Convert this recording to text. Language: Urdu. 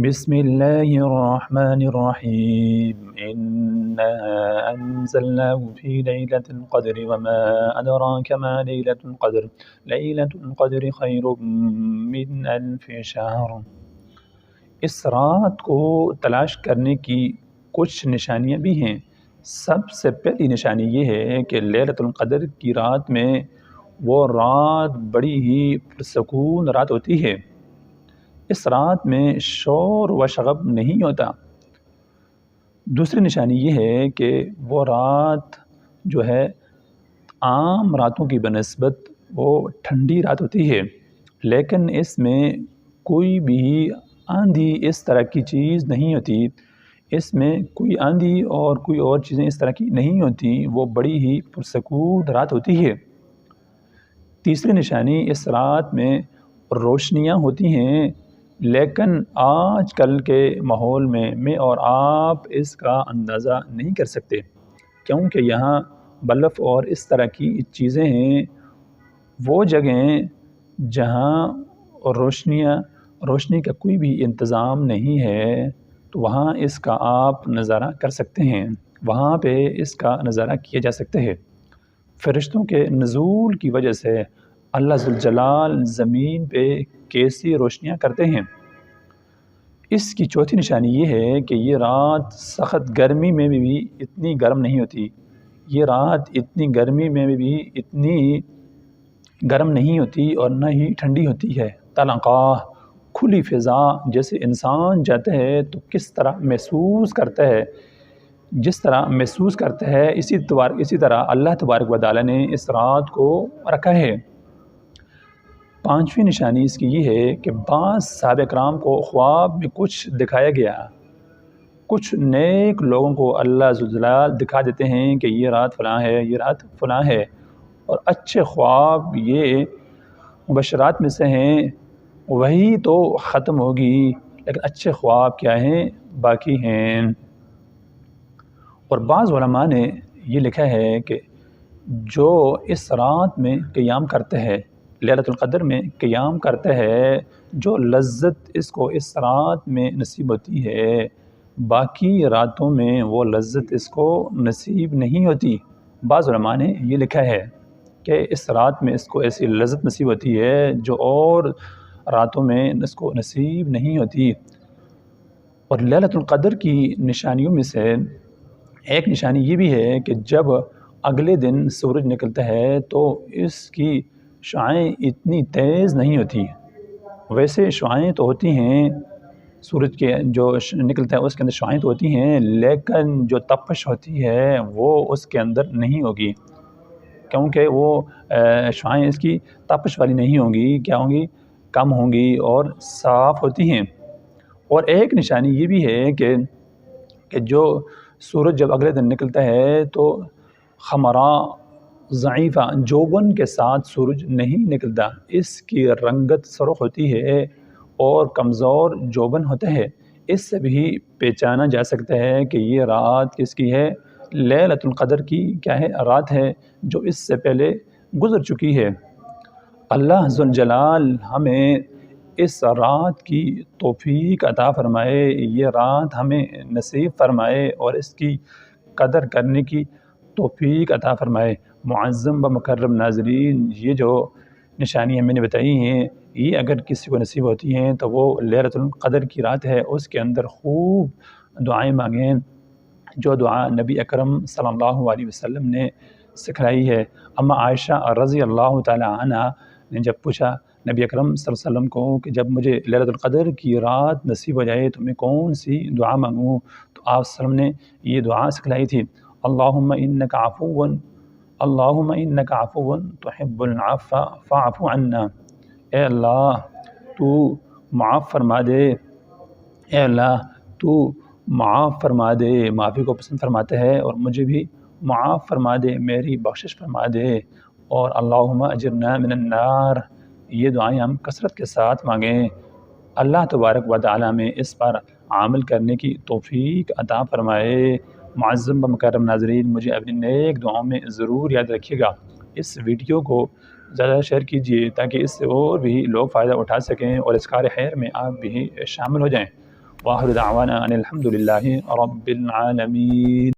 بسم الله الرحمن الرحيم إنا أنزلناه في ليلة القدر وما أدراك ما ليلة القدر ليلة القدر خير من ألف شهر۔ اس رات کو تلاش کرنے کی کچھ نشانیاں بھی ہیں۔ سب سے پہلی نشانی یہ ہے کہ لیلۃ القدر کی رات میں وہ رات بڑی ہی پرسکون رات ہوتی ہے۔ اس رات میں شور و شغب نہیں ہوتا۔ دوسری نشانی یہ ہے کہ وہ رات جو ہے عام راتوں کی بنسبت وہ ٹھنڈی رات ہوتی ہے، لیکن اس میں کوئی بھی آندھی اس طرح کی چیز نہیں ہوتی۔ اس میں کوئی آندھی اور کوئی اور چیزیں اس طرح کی نہیں ہوتی، وہ بڑی ہی پرسکون رات ہوتی ہے۔ تیسری نشانی، اس رات میں روشنیاں ہوتی ہیں، لیکن آج کل کے ماحول میں اور آپ اس کا اندازہ نہیں کر سکتے، کیونکہ یہاں بلب اور اس طرح کی چیزیں ہیں۔ وہ جگہیں جہاں روشنی کا کوئی بھی انتظام نہیں ہے، تو وہاں اس کا آپ نظارہ کر سکتے ہیں، وہاں پہ اس کا نظارہ کیا جا سکتا ہے۔ فرشتوں کے نزول کی وجہ سے اللہ ذوالجلال زمین پہ کیسی روشنیاں کرتے ہیں۔ اس کی چوتھی نشانی یہ ہے کہ یہ رات سخت گرمی میں بھی اتنی گرم نہیں ہوتی، یہ رات اتنی گرمی میں بھی اتنی گرم نہیں ہوتی اور نہ ہی ٹھنڈی ہوتی ہے۔ تنخواہ کھلی فضا، جیسے انسان جاتا ہے تو کس طرح محسوس کرتا ہے، جس طرح محسوس کرتا ہے اسی طرح اللہ تبارک و تعالیٰ نے اس رات کو رکھا ہے۔ پانچویں نشانی اس کی یہ ہے کہ بعض صحابہ کرام کو خواب میں کچھ دکھایا گیا۔ کچھ نیک لوگوں کو اللہ ذوالجلال دکھا دیتے ہیں کہ یہ رات فلاں ہے، یہ رات فلاں ہے، اور اچھے خواب یہ مبشرات میں سے ہیں، وہی تو ختم ہوگی، لیکن اچھے خواب کیا ہیں؟ باقی ہیں۔ اور بعض علماء نے یہ لکھا ہے کہ جو اس رات میں قیام کرتے ہیں، لیلۃ القدر میں قیام کرتا ہے، جو لذت اس کو اس رات میں نصیب ہوتی ہے، باقی راتوں میں وہ لذت اس کو نصیب نہیں ہوتی۔ بعض علماء نے یہ لکھا ہے کہ اس رات میں اس کو ایسی لذت نصیب ہوتی ہے جو اور راتوں میں اس کو نصیب نہیں ہوتی۔ اور لیلۃ القدر کی نشانیوں میں سے ایک نشانی یہ بھی ہے کہ جب اگلے دن سورج نکلتا ہے تو اس کی شعاعیں اتنی تیز نہیں ہوتی۔ ویسے شعاعیں تو ہوتی ہیں، سورج کے جو نکلتا ہے اس کے اندر شعاعیں تو ہوتی ہیں، لیکن جو تپش ہوتی ہے وہ اس کے اندر نہیں ہوگی، کیونکہ وہ شعاعیں اس کی تپش والی نہیں ہوں گی، کیا ہوں گی؟ کم ہوں گی اور صاف ہوتی ہیں۔ اور ایک نشانی یہ بھی ہے کہ جو سورج جب اگلے دن نکلتا ہے تو خمراء ضعیفہ جوبن کے ساتھ سورج نہیں نکلتا، اس کی رنگت سرخ ہوتی ہے اور کمزور جوبن ہوتا ہے۔ اس سے بھی پہچانا جا سکتا ہے کہ یہ رات کس کی ہے؟ لیلۃ القدر کی کیا ہے؟ رات ہے جو اس سے پہلے گزر چکی ہے۔ اللہ ذوالجلال ہمیں اس رات کی توفیق عطا فرمائے، یہ رات ہمیں نصیب فرمائے اور اس کی قدر کرنے کی توفیق عطا فرمائے۔ معظم و مکرم ناظرین، یہ جو نشانیاں میں نے بتائی ہیں، یہ اگر کسی کو نصیب ہوتی ہیں تو وہ لیلۃ القدر کی رات ہے، اس کے اندر خوب دعائیں مانگیں، جو دعا نبی اکرم صلی اللہ علیہ وسلم نے سکھلائی ہے۔ اما عائشہ رضی اللہ تعالی عنہ نے جب پوچھا نبی اکرم صلی اللہ علیہ وسلم کو کہ جب مجھے لیلۃ القدر کی رات نصیب ہو جائے تو میں کون سی دعا مانگوں، تو آپ صلی اللہ علیہ وسلم نے یہ دعا سکھلائی تھی، اللہم انک عفو تحب العفو فاعف عنا۔ اے اللہ تو معاف فرما دے، اے اللہ تو معاف فرما دے، معافی کو پسند فرماتا ہے، اور مجھے بھی معاف فرما دے، میری بخشش فرما دے۔ اور اللہم اجرنا من النار، یہ دعائیں ہم کثرت کے ساتھ مانگیں۔ اللہ تبارک و تعالیٰ میں اس پر عمل کرنے کی توفیق عطا فرمائے۔ معظم و مکرم ناظرین، مجھے اپنی نیک دعاؤں میں ضرور یاد رکھیے گا۔ اس ویڈیو کو زیادہ شیئر کیجیے تاکہ اس سے اور بھی لوگ فائدہ اٹھا سکیں اور اذکار خیر میں آپ بھی شامل ہو جائیں۔ وآخر دعوانا ان الحمد للہ رب العالمین.